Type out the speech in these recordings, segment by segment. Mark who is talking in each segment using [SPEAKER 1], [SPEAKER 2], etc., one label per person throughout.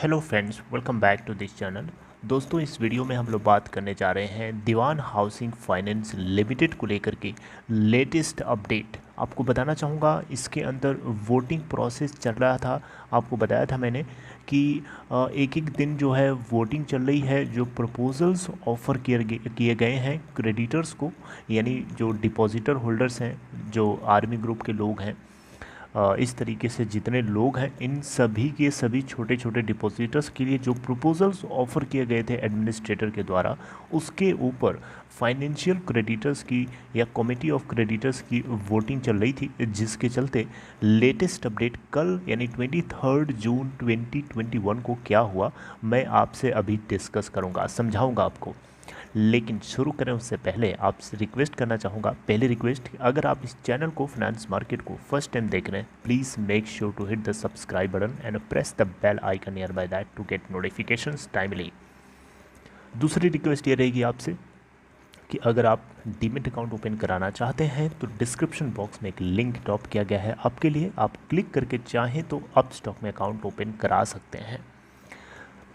[SPEAKER 1] Hello friends, welcome back to this channel. दोस्तों, इस video में हम लोग बात करने जा रहे हैं दीवान हाउसिंग फाइनेंस लिमिटेड को लेकर के लेटेस्ट अपडेट। आपको बताना चाहूँगा, इसके अंदर वोटिंग प्रोसेस चल रहा था। आपको बताया था मैंने कि एक एक दिन जो है वोटिंग चल रही है। जो प्रपोजल्स ऑफ़र किए गए हैं क्रेडिटर्स को, यानी जो डिपॉजिटर होल्डर्स हैं, जो आर्मी ग्रुप के लोग हैं, इस तरीके से जितने लोग हैं, इन सभी के सभी छोटे छोटे डिपॉजिटर्स के लिए जो प्रपोजल्स ऑफ़र किए गए थे एडमिनिस्ट्रेटर के द्वारा, उसके ऊपर फाइनेंशियल क्रेडिटर्स की या कमेटी ऑफ क्रेडिटर्स की वोटिंग चल रही थी, जिसके चलते लेटेस्ट अपडेट कल यानी 23 जून 2021 को क्या हुआ, मैं आपसे अभी डिस्कस करूंगा, समझाऊंगा आपको। लेकिन शुरू करें उससे पहले आपसे रिक्वेस्ट करना चाहूँगा। पहली रिक्वेस्ट, अगर आप इस चैनल को फाइनेंस मार्केट को फर्स्ट टाइम देख रहे हैं, please make sure to hit the subscribe button and press the bell icon nearby that to get notifications timely. दूसरी रिक्वेस्ट ये रहेगी आपसे कि अगर आप डीमैट अकाउंट ओपन कराना चाहते हैं तो डिस्क्रिप्शन बॉक्स में एक लिंक ड्रॉप किया गया है आपके लिए। आप क्लिक करके चाहें तो अपस्टॉक में अकाउंट ओपन करा सकते हैं।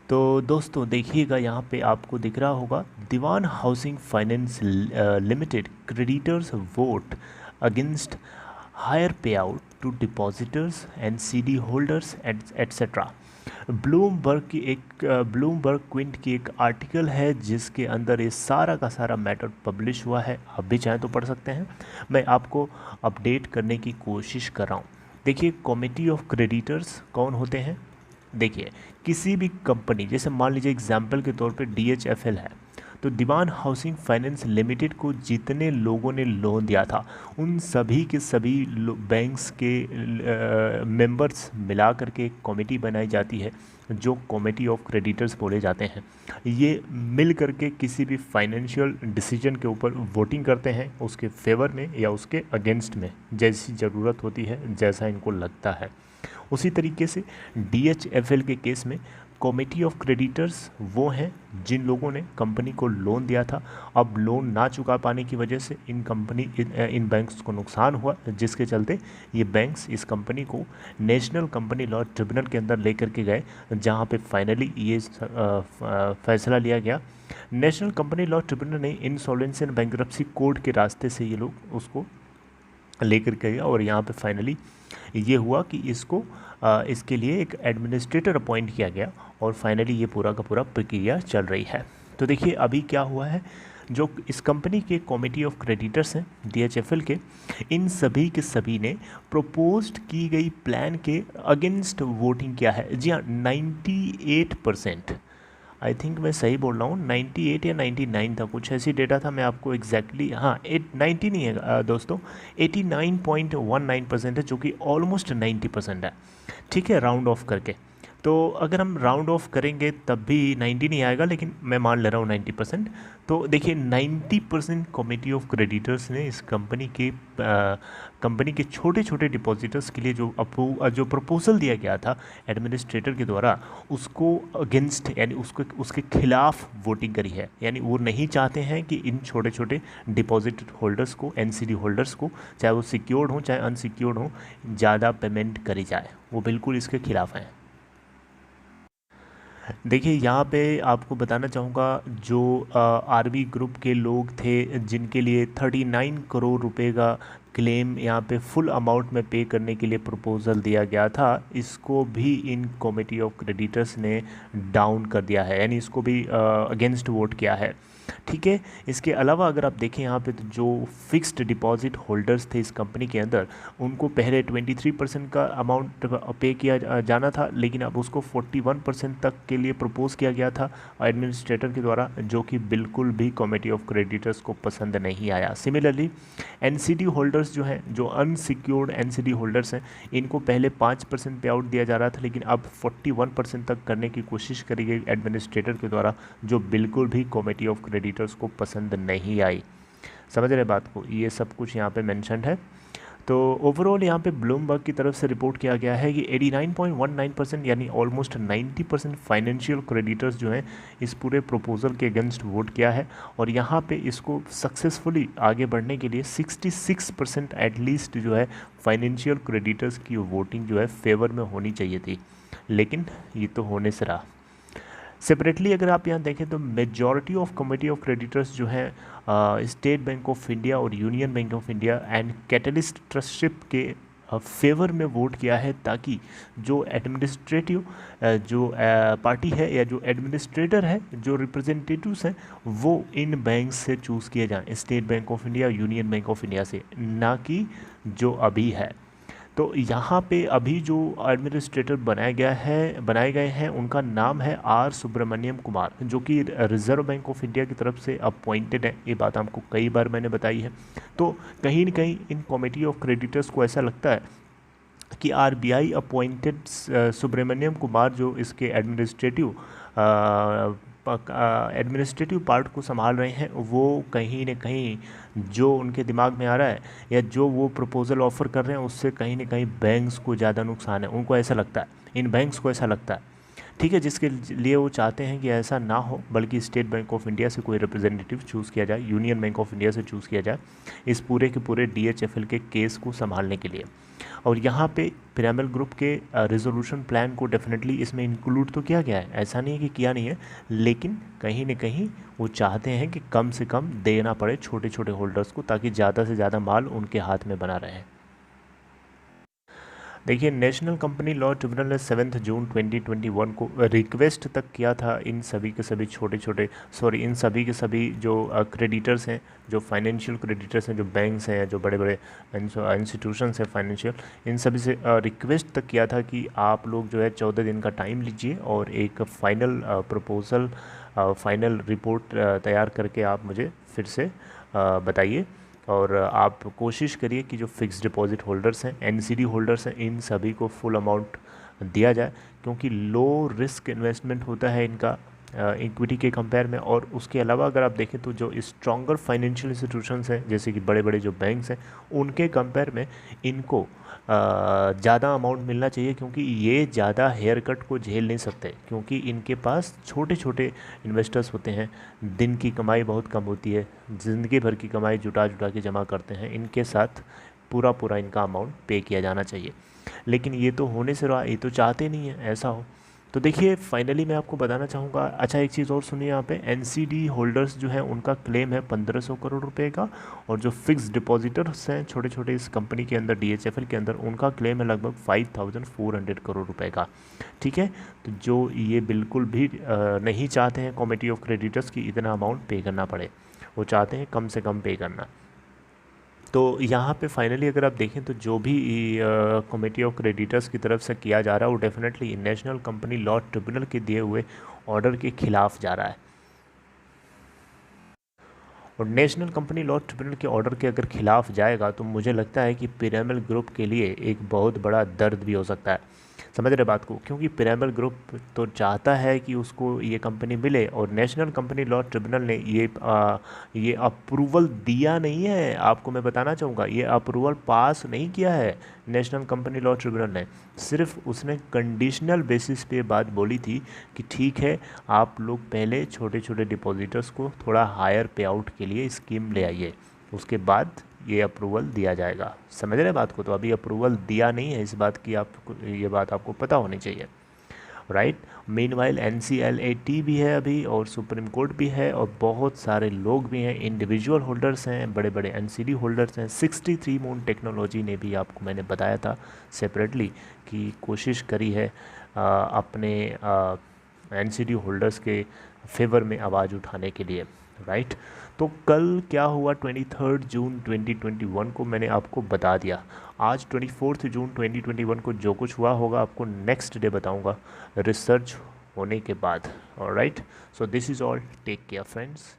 [SPEAKER 1] तो दोस्तों देखिएगा, यहाँ पे आपको दिख रहा होगा Dewan housing finance limited creditors vote against higher pay out to depositors and CD holders etcetera. Bloomberg Quint की एक आर्टिकल है जिसके अंदर ये सारा का सारा मैटर पब्लिश हुआ है। आप भी चाहें तो पढ़ सकते हैं, मैं आपको अपडेट करने की कोशिश कर रहा हूँ। देखिए, कमेटी ऑफ क्रेडिटर्स कौन होते हैं। देखिए, किसी भी कंपनी, जैसे मान लीजिए एग्जाम्पल के तौर पे DHFL है, तो दीवान हाउसिंग फाइनेंस लिमिटेड को जितने लोगों ने लोन दिया था, उन सभी के सभी बैंक्स के मेंबर्स मिला करके एक कमेटी बनाई जाती है, जो कमेटी ऑफ क्रेडिटर्स बोले जाते हैं। ये मिल करके किसी भी फाइनेंशियल डिसीजन के ऊपर वोटिंग करते हैं, उसके फेवर में या उसके अगेंस्ट में, जैसी ज़रूरत होती है, जैसा इनको लगता है। उसी तरीके से DHFL के केस में कमेटी ऑफ क्रेडिटर्स वो हैं जिन लोगों ने कंपनी को लोन दिया था। अब लोन ना चुका पाने की वजह से इन बैंक्स को नुकसान हुआ, जिसके चलते ये बैंक्स इस कंपनी को नेशनल कंपनी लॉ ट्रिब्यूनल के अंदर लेकर के गए, जहां पे फाइनली ये फैसला लिया गया। नेशनल कंपनी लॉ ट्रिब्यूनल ने इंसॉल्वेंसी एंड बैंकरप्सी कोर्ट के रास्ते से ये लोग उसको लेकर के गया, और यहाँ पे फाइनली ये हुआ कि इसके लिए एक एडमिनिस्ट्रेटर अपॉइंट किया गया, और फाइनली ये पूरा का पूरा प्रक्रिया चल रही है। तो देखिए अभी क्या हुआ है, जो इस कंपनी के कमेटी ऑफ क्रेडिटर्स हैं DHFL के, इन सभी के सभी ने प्रपोज्ड की गई प्लान के अगेंस्ट वोटिंग किया है। जी हाँ, 98%, आई थिंक मैं सही बोल रहा हूँ, 98 या 99 था, कुछ ऐसी डेटा था, मैं आपको एग्जैक्टली, हाँ 90 नहीं है दोस्तों, 89.19% है, जो कि ऑलमोस्ट 90% है। ठीक है, राउंड ऑफ करके। तो अगर हम राउंड ऑफ करेंगे तब भी 90 नहीं आएगा, लेकिन मैं मान ले रहा हूँ 90%। तो देखिए 90% कमेटी ऑफ क्रेडिटर्स ने इस कंपनी के छोटे छोटे डिपॉजिटर्स के लिए जो प्रपोजल दिया गया था एडमिनिस्ट्रेटर के द्वारा, उसको अगेंस्ट यानी उसके खिलाफ वोटिंग करी है। यानी वो नहीं चाहते हैं कि इन छोटे छोटे डिपॉजिट होल्डर्स को, NCD होल्डर्स को, चाहे वो सिक्योर्ड हो चाहे अनसिक्योर्ड हो, ज़्यादा पेमेंट करी जाए, वो बिल्कुल इसके खिलाफ हैं। देखिए यहाँ पे आपको बताना चाहूँगा, जो आर्मी ग्रुप के लोग थे जिनके लिए 39 करोड़ रुपए का क्लेम यहाँ पे फुल अमाउंट में पे करने के लिए प्रपोजल दिया गया था, इसको भी इन कमेटी ऑफ क्रेडिटर्स ने डाउन कर दिया है, यानी इसको भी अगेंस्ट वोट किया है। ठीक है, इसके अलावा अगर आप देखें यहाँ पे, तो जो फिक्स्ड डिपॉजिट होल्डर्स थे इस कंपनी के अंदर, उनको पहले 23% का अमाउंट पे किया जाना था, लेकिन अब उसको 41% तक के लिए प्रपोज किया गया था एडमिनिस्ट्रेटर के द्वारा, जो कि बिल्कुल भी कमेटी ऑफ क्रेडिटर्स को पसंद नहीं आया। सिमिलरली NCD होल्डर्स जो हैं, जो अनसिक्योर्ड NCD होल्डर्स हैं, इनको पहले 5% पे आउट दिया जा रहा था, लेकिन अब 41% तक करने की कोशिश करी गई एडमिनिस्ट्रेटर के द्वारा, जो बिल्कुल भी कमेटी ऑफ क्रेडिटर्स को पसंद नहीं आई। समझ रहे बात को, ये सब कुछ यहाँ पे मेंशन्ड है। तो ओवरऑल यहाँ पे ब्लूमबर्ग की तरफ से रिपोर्ट किया गया है कि 89.19% यानी ऑलमोस्ट 90% फाइनेंशियल क्रेडिटर्स जो हैं इस पूरे प्रपोजल के अगेंस्ट वोट किया है, और यहाँ पे इसको सक्सेसफुली आगे बढ़ने के लिए 66% एटलीस्ट जो है फाइनेंशियल क्रेडिटर्स की वोटिंग जो है फेवर में होनी चाहिए थी। लेकिन ये तो होने से रहा। सेपरेटली अगर आप यहाँ देखें तो majority of committee of creditors जो है स्टेट बैंक ऑफ इंडिया और union bank of India and catalyst ट्रस्टशिप के फेवर में वोट किया है, ताकि जो एडमिनिस्ट्रेटिव जो पार्टी है या जो एडमिनिस्ट्रेटर है, जो रिप्रेजेंटेटिव्स हैं, वो इन बैंक से चूज़ किए जाएं, state bank of India, union bank of India से, ना कि जो अभी है। तो यहाँ पे अभी जो एडमिनिस्ट्रेटर बनाए गए हैं उनका नाम है आर सुब्रमण्यम कुमार, जो कि रिजर्व बैंक ऑफ इंडिया की तरफ से अपॉइंटेड है। ये बात आपको कई बार मैंने बताई है। तो कहीं न कहीं इन कमेटी ऑफ क्रेडिटर्स को ऐसा लगता है कि आरबीआई अपॉइंटेड सुब्रमण्यम कुमार जो इसके एडमिनिस्ट्रेटिव पार्ट को संभाल रहे हैं, वो कहीं न कहीं जो उनके दिमाग में आ रहा है या जो वो प्रपोज़ल ऑफ़र कर रहे हैं, उससे कहीं न कहीं बैंक्स को ज़्यादा नुकसान है। उनको ऐसा लगता है, इन बैंक्स को ऐसा लगता है, ठीक है, जिसके लिए वो चाहते हैं कि ऐसा ना हो, बल्कि स्टेट बैंक ऑफ इंडिया से कोई रिप्रेजेंटेटिव चूज़ किया जाए, यूनियन बैंक ऑफ इंडिया से चूज़ किया जाए इस पूरे के पूरे डीएचएफएल के केस को संभालने के लिए। और यहाँ पे पिरामिल ग्रुप के रिजोल्यूशन प्लान को डेफिनेटली इसमें इंक्लूड तो किया गया है, ऐसा नहीं है कि किया नहीं है, लेकिन कहीं न कहीं वो चाहते हैं कि कम से कम देना पड़े छोटे छोटे होल्डर्स को, ताकि ज़्यादा से ज़्यादा माल उनके हाथ में बना रहे। देखिए, नेशनल कंपनी लॉ ट्रिब्यूनल ने 7 जून 2021 को रिक्वेस्ट तक किया था इन सभी के सभी इन सभी के सभी जो क्रेडिटर्स हैं, जो फाइनेंशियल क्रेडिटर्स हैं, जो बैंक्स हैं, जो बड़े बड़े इंस्टीट्यूशंस हैं फाइनेंशियल, इन सभी से रिक्वेस्ट तक किया था कि आप लोग जो है 14 दिन का टाइम लीजिए और एक फाइनल प्रपोज़ल, फाइनल रिपोर्ट तैयार करके आप मुझे फिर से बताइए। और आप कोशिश करिए कि जो फिक्स डिपॉजिट होल्डर्स हैं, एनसीडी होल्डर्स हैं, इन सभी को फुल अमाउंट दिया जाए, क्योंकि लो रिस्क इन्वेस्टमेंट होता है इनका इक्विटी के कंपेयर में। और उसके अलावा अगर आप देखें तो जो स्ट्रॉन्गर फाइनेंशियल इंस्टीट्यूशंस हैं, जैसे कि बड़े बड़े जो बैंक्स हैं, उनके कंपेयर में इनको ज़्यादा अमाउंट मिलना चाहिए, क्योंकि ये ज़्यादा हेयर कट को झेल नहीं सकते, क्योंकि इनके पास छोटे छोटे इन्वेस्टर्स होते हैं, दिन की कमाई बहुत कम होती है, ज़िंदगी भर की कमाई जुटा जुटा के जमा करते हैं, इनके साथ पूरा इनका अमाउंट पे किया जाना चाहिए। लेकिन ये तो होने से रहा, ये तो चाहते नहीं है ऐसा हो। तो देखिए, फाइनली मैं आपको बताना चाहूँगा, अच्छा एक चीज़ और सुनिए, यहाँ पे एनसीडी होल्डर्स जो हैं उनका क्लेम है 1500 करोड़ रुपए का, और जो फिक्स डिपॉजिटर्स हैं छोटे छोटे इस कंपनी के अंदर, डीएचएफएल के अंदर, उनका क्लेम है लगभग 5400 करोड़ रुपए का। ठीक है, तो जो ये बिल्कुल भी नहीं चाहते हैं कमेटी ऑफ क्रेडिटर्स की इतना अमाउंट पे करना पड़े, वो चाहते हैं कम से कम पे करना। तो यहाँ पे फाइनली अगर आप देखें तो जो भी कमेटी ऑफ क्रेडिटर्स की तरफ से किया जा रहा है वो definitely national company law tribunal के दिए हुए ऑर्डर के खिलाफ जा रहा है। और नेशनल कंपनी लॉ ट्रिब्यूनल के ऑर्डर के अगर खिलाफ जाएगा तो मुझे लगता है कि पिरामिल ग्रुप के लिए एक बहुत बड़ा दर्द भी हो सकता है। समझ रहे बात को, क्योंकि पिरामिल ग्रुप तो चाहता है कि उसको ये कंपनी मिले, और नेशनल कंपनी लॉ ट्रिब्यूनल ने ये अप्रूवल दिया नहीं है। आपको मैं बताना चाहूँगा, ये अप्रूवल पास नहीं किया है नेशनल कंपनी लॉ ट्रिब्यूनल ने, सिर्फ उसने कंडीशनल बेसिस पे बात बोली थी कि ठीक है, आप लोग पहले छोटे छोटे डिपॉजिटर्स को थोड़ा हायर पे आउट के लिए स्कीम ले आइए, उसके बाद ये अप्रूवल दिया जाएगा। समझ रहे बात को, तो अभी अप्रूवल दिया नहीं है, इस बात की ये बात आपको पता होनी चाहिए, राइट। मीनवाइल NCLAT भी है अभी, और सुप्रीम कोर्ट भी है, और बहुत सारे लोग भी हैं, इंडिविजुअल होल्डर्स हैं, बड़े बड़े NCD होल्डर्स हैं। 63 मून टेक्नोलॉजी ने भी, आपको मैंने बताया था सेपरेटली, कि कोशिश करी है अपने NCD होल्डर्स के फेवर में आवाज़ उठाने के लिए, राइट। तो कल क्या हुआ 23 जून 2021 को मैंने आपको बता दिया। आज 24 जून 2021 को जो कुछ हुआ होगा आपको नेक्स्ट डे बताऊंगा, रिसर्च होने के बाद। Alright, so this is all, take care friends.